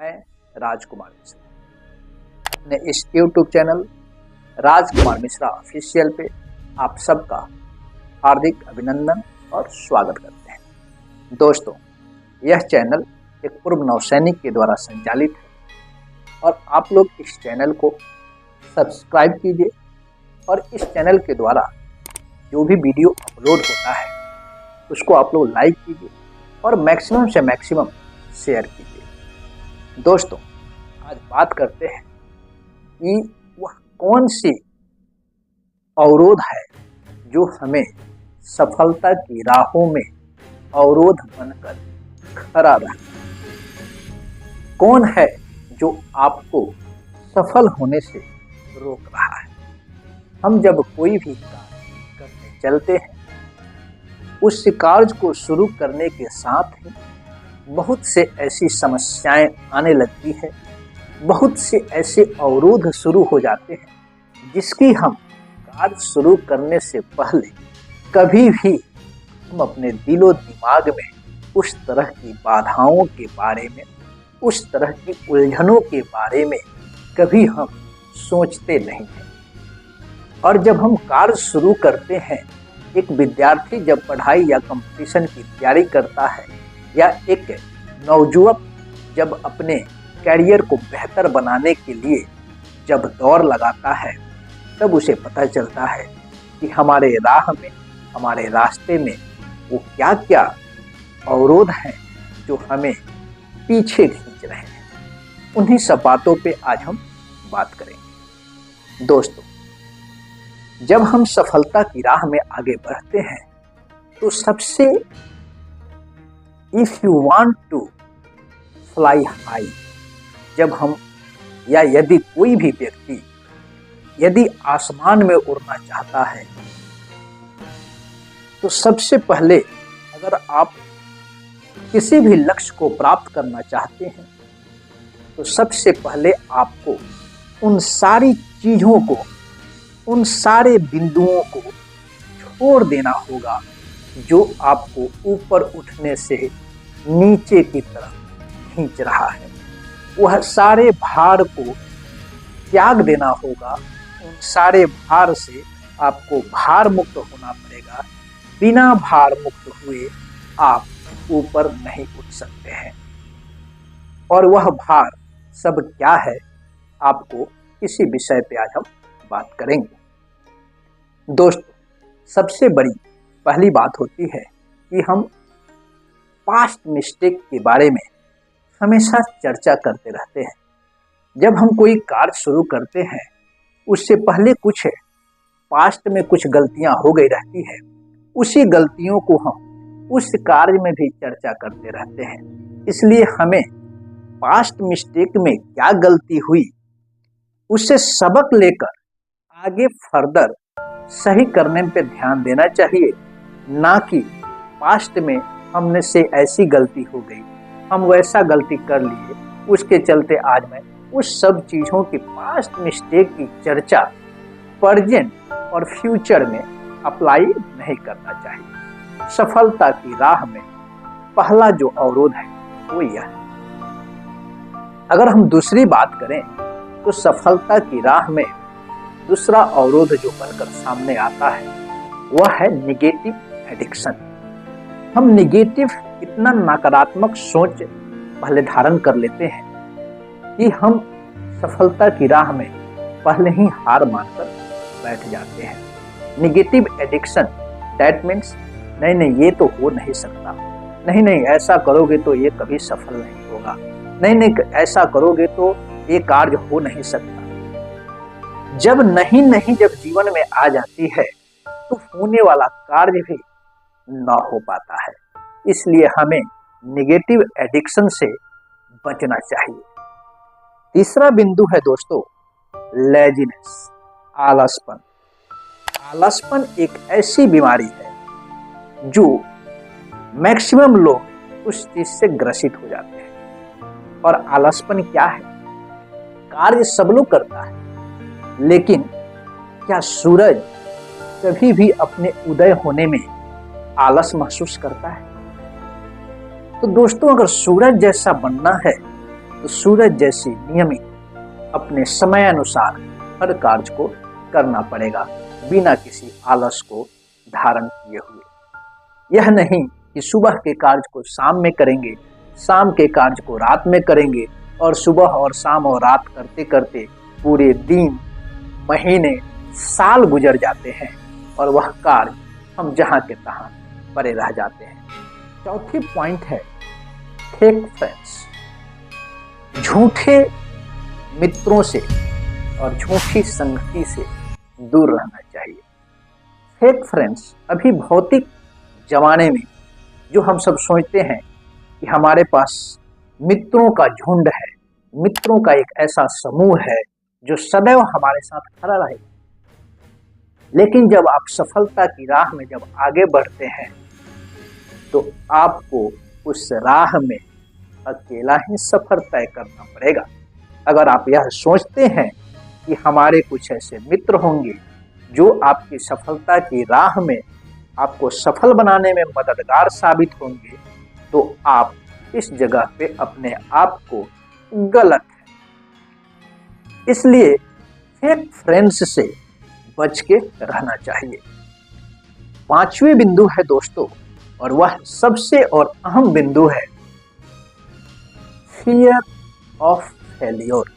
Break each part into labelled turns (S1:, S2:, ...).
S1: मैं राजकुमार मिश्रा अपने इस YouTube चैनल राजकुमार मिश्रा ऑफिशियल पे आप सबका हार्दिक अभिनंदन और स्वागत करते हैं। दोस्तों, यह चैनल एक पूर्व नौसैनिक के द्वारा संचालित है और आप लोग इस चैनल को सब्सक्राइब कीजिए और इस चैनल के द्वारा जो भी वीडियो अपलोड होता है उसको आप लोग लाइक कीजिए और मैक्सिमम से मैक्सिमम शेयर कीजिए। दोस्तों, आज बात करते हैं कि वह कौन सी अवरोध है जो हमें सफलता की राहों में अवरोध बनकर खड़ा रहा। कौन है जो आपको सफल होने से रोक रहा है। हम जब कोई भी कार्य करने चलते हैं, उस कार्य को शुरू करने के साथ ही बहुत से ऐसी समस्याएं आने लगती है, बहुत से ऐसे अवरोध शुरू हो जाते हैं जिसकी हम कार्य शुरू करने से पहले कभी भी हम अपने दिलो दिमाग में उस तरह की बाधाओं के बारे में, उस तरह की उलझनों के बारे में कभी हम सोचते नहीं हैं। और जब हम कार्य शुरू करते हैं, एक विद्यार्थी जब पढ़ाई या कंपटीशन की तैयारी करता है या एक नवयुवक जब अपने कैरियर को बेहतर बनाने के लिए जब दौड़ लगाता है, तब उसे पता चलता है कि हमारे राह में, हमारे रास्ते में वो क्या क्या अवरोध हैं जो हमें पीछे खींच रहे हैं। उन्हीं सब बातों पे आज हम बात करेंगे। दोस्तों, जब हम सफलता की राह में आगे बढ़ते हैं तो सबसे if you want to fly high, जब हम या यदि कोई भी व्यक्ति यदि आसमान में उड़ना चाहता है तो सबसे पहले अगर आप किसी भी लक्ष्य को प्राप्त करना चाहते हैं तो सबसे पहले आपको उन सारी चीजों को, उन सारे बिंदुओं को छोड़ देना होगा जो आपको ऊपर उठने से नीचे की तरफ खींच रहा है। वह सारे भार को त्याग देना होगा। उन सारे भार से आपको भार मुक्त होना पड़ेगा। बिना भार मुक्त हुए आप ऊपर नहीं उठ सकते हैं। और वह भार सब क्या है, आपको इसी विषय पे आज हम बात करेंगे। दोस्तों, सबसे बड़ी पहली बात होती है कि हम पास्ट मिस्टेक के बारे में हमेशा चर्चा करते रहते हैं। जब हम कोई कार्य शुरू करते हैं, उससे पहले कुछ पास्ट में कुछ गलतियां हो गई रहती है, उसी गलतियों को हम उस कार्य में भी चर्चा करते रहते हैं। इसलिए हमें पास्ट मिस्टेक में क्या गलती हुई उससे सबक लेकर आगे फर्दर सही करने पे ध्यान देना चाहिए, ना कि पास्ट में हमने से ऐसी गलती हो गई, हम वैसा गलती कर लिए, उसके चलते आज मैं उस सब चीज़ों की पास्ट मिस्टेक की चर्चा प्रेजेंट और फ्यूचर में अप्लाई नहीं करना चाहिए। सफलता की राह में पहला जो अवरोध है वो यह है। अगर हम दूसरी बात करें तो सफलता की राह में दूसरा अवरोध जो बनकर सामने आता है वह है निगेटिव एडिक्शन। हम निगेटिव इतना नकारात्मक सोच पहले धारण कर लेते हैं कि हम सफलता की राह में पहले ही हार मानकर बैठ जाते हैं। निगेटिव एडिक्शन दैट मीन्स नहीं ये तो हो नहीं सकता, नहीं ऐसा करोगे तो ये कभी सफल नहीं होगा, नहीं ऐसा करोगे तो ये कार्य हो नहीं सकता। जब नहीं जब जीवन में आ जाती है तो होने वाला कार्य भी ना हो पाता है। इसलिए हमें निगेटिव एडिक्शन से बचना चाहिए। तीसरा बिंदु है दोस्तों लेजीनेस, आलसपन। आलसपन एक ऐसी बीमारी है जो मैक्सिमम लोग उस चीज से ग्रसित हो जाते हैं। और आलसपन क्या है? कार्य सब लोग करता है, लेकिन क्या सूरज कभी भी अपने उदय होने में आलस महसूस करता है? तो दोस्तों, अगर सूरज जैसा बनना है तो सूरज जैसी नियमित अपने समय अनुसार हर कार्य को करना पड़ेगा, बिना किसी आलस को धारण किए हुए। यह नहीं कि सुबह के कार्य को शाम में करेंगे, शाम के कार्य को रात में करेंगे, और सुबह और शाम और रात करते करते पूरे दिन, महीने, साल गुजर जाते हैं और वह कार्य हम जहां के तहां पड़े रह जाते हैं। चौथी पॉइंट है फेक फ्रेंड्स। झूठे मित्रों से और झूठी संगति से दूर रहना चाहिए। फेक फ्रेंड्स अभी भौतिक जमाने में जो हम सब सोचते हैं कि हमारे पास मित्रों का झुंड है, मित्रों का एक ऐसा समूह है जो सदैव हमारे साथ खड़ा रहेगा, लेकिन जब आप सफलता की राह में जब आगे बढ़ते हैं तो आपको उस राह में अकेला ही सफर तय करना पड़ेगा। अगर आप यह सोचते हैं कि हमारे कुछ ऐसे मित्र होंगे जो आपकी सफलता की राह में आपको सफल बनाने में मददगार साबित होंगे, तो आप इस जगह पे अपने आप को गलत है। इसलिए फेक फ्रेंड्स से बच के रहना चाहिए। पांचवी बिंदु है दोस्तों, और वह सबसे और अहम बिंदु है फियर ऑफ फेल्योर।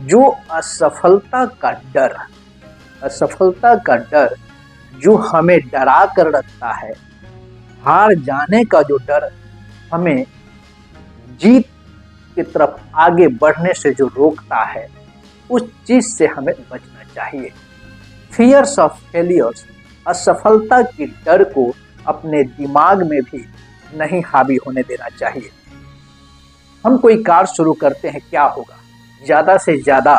S1: जो असफलता का डर, असफलता का डर जो हमें डरा कर रखता है, हार जाने का जो डर हमें जीत की तरफ आगे बढ़ने से जो रोकता है, उस चीज से हमें बचना चाहिए। फियर्स ऑफ फेलियर्स, असफलता के डर को अपने दिमाग में भी नहीं हावी होने देना चाहिए। हम कोई कार्य शुरू करते हैं, क्या होगा? ज़्यादा से ज़्यादा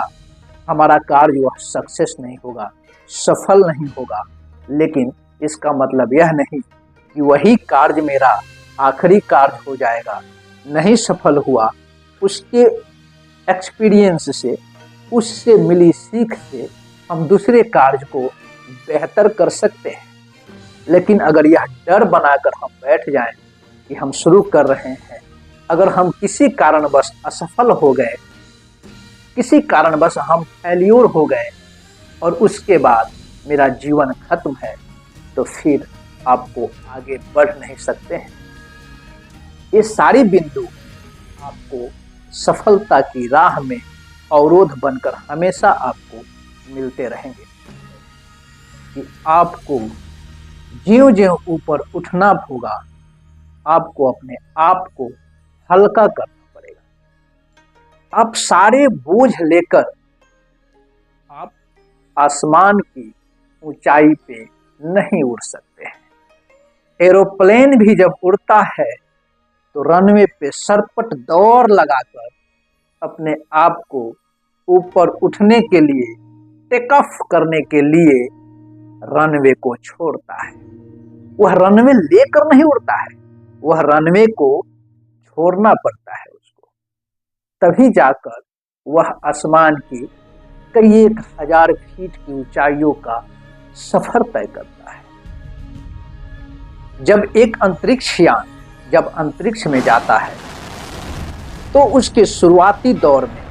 S1: हमारा कार्य वह सक्सेस नहीं होगा, सफल नहीं होगा, लेकिन इसका मतलब यह नहीं कि वही कार्य मेरा आखिरी कार्य हो जाएगा। नहीं सफल हुआ, उसके एक्सपीरियंस से, उससे मिली सीख से हम दूसरे कार्य को बेहतर कर सकते हैं। लेकिन अगर यह डर बनाकर हम बैठ जाएं कि हम शुरू कर रहे हैं, अगर हम किसी कारणवश असफल हो गए, किसी कारणवश हम फेल्योर हो गए और उसके बाद मेरा जीवन खत्म है, तो फिर आपको आगे बढ़ नहीं सकते हैं। ये सारी बिंदु आपको सफलता की राह में अवरोध बनकर हमेशा आपको मिलते रहेंगे। कि आपको ज्यों-ज्यों ऊपर उठना होगा, आपको अपने आप को हल्का करना पड़ेगा। आप सारे बोझ लेकर आप आसमान की ऊंचाई पे नहीं उड़ सकते हैं। एरोप्लेन भी जब उड़ता है तो रनवे पे सरपट दौड़ लगाकर अपने आप को ऊपर उठने के लिए, टेक ऑफ करने के लिए रनवे को छोड़ता है। वह रनवे लेकर नहीं उड़ता है, वह रनवे को छोड़ना पड़ता है उसको, तभी जाकर वह आसमान की कई 1000 फीट की ऊंचाइयों का सफर तय करता है। जब एक अंतरिक्ष यान जब अंतरिक्ष में जाता है तो उसके शुरुआती दौर में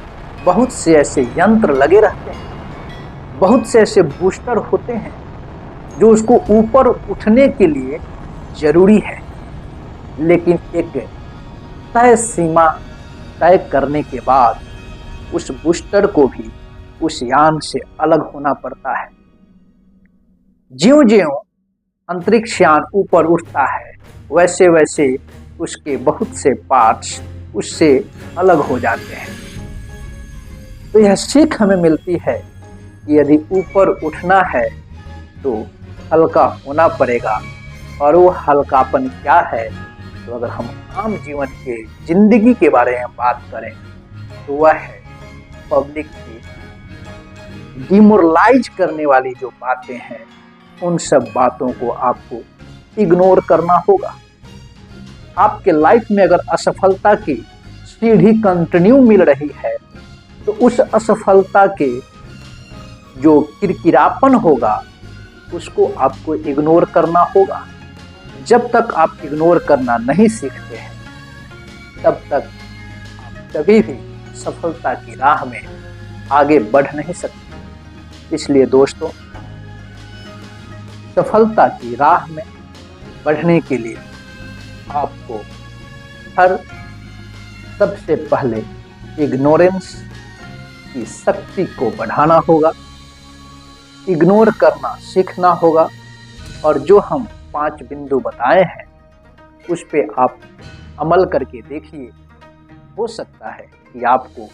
S1: बहुत से ऐसे यंत्र लगे रहते हैं, बहुत से ऐसे बूस्टर होते हैं जो उसको ऊपर उठने के लिए जरूरी है। लेकिन एक तय सीमा तय करने के बाद उस बूस्टर को भी उस यान से अलग होना पड़ता है। ज्यों-ज्यों अंतरिक्ष यान ऊपर उठता है, वैसे वैसे उसके बहुत से पार्ट्स उससे अलग हो जाते हैं। तो यह सीख हमें मिलती है कि यदि ऊपर उठना है तो हल्का होना पड़ेगा। और वो हल्कापन क्या है? तो अगर हम आम जीवन के जिंदगी के बारे में बात करें तो वह है पब्लिक की डिमोरलाइज करने वाली जो बातें हैं, उन सब बातों को आपको इग्नोर करना होगा। आपके लाइफ में अगर असफलता की सीढ़ी कंटिन्यू मिल रही है तो उस असफलता के जो किरकिरापन होगा उसको आपको इग्नोर करना होगा। जब तक आप इग्नोर करना नहीं सीखते हैं, तब तक आप कभी भी सफलता की राह में आगे बढ़ नहीं सकते। इसलिए दोस्तों, सफलता की राह में बढ़ने के लिए आपको सबसे पहले इग्नोरेंस की शक्ति को बढ़ाना होगा, इग्नोर करना सीखना होगा, और जो हम 5 बिंदु बताए हैं उस पे आप अमल करके देखिए। हो सकता है कि आपको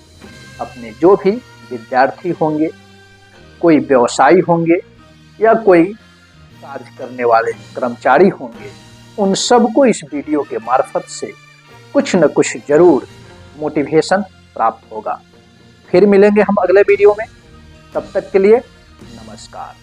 S1: अपने जो भी विद्यार्थी होंगे, कोई व्यवसायी होंगे या कोई कार्य करने वाले कर्मचारी होंगे, उन सबको इस वीडियो के मार्फत से कुछ न कुछ जरूर मोटिवेशन प्राप्त होगा। फिर मिलेंगे हम अगले वीडियो में, तब तक के लिए नमस्कार।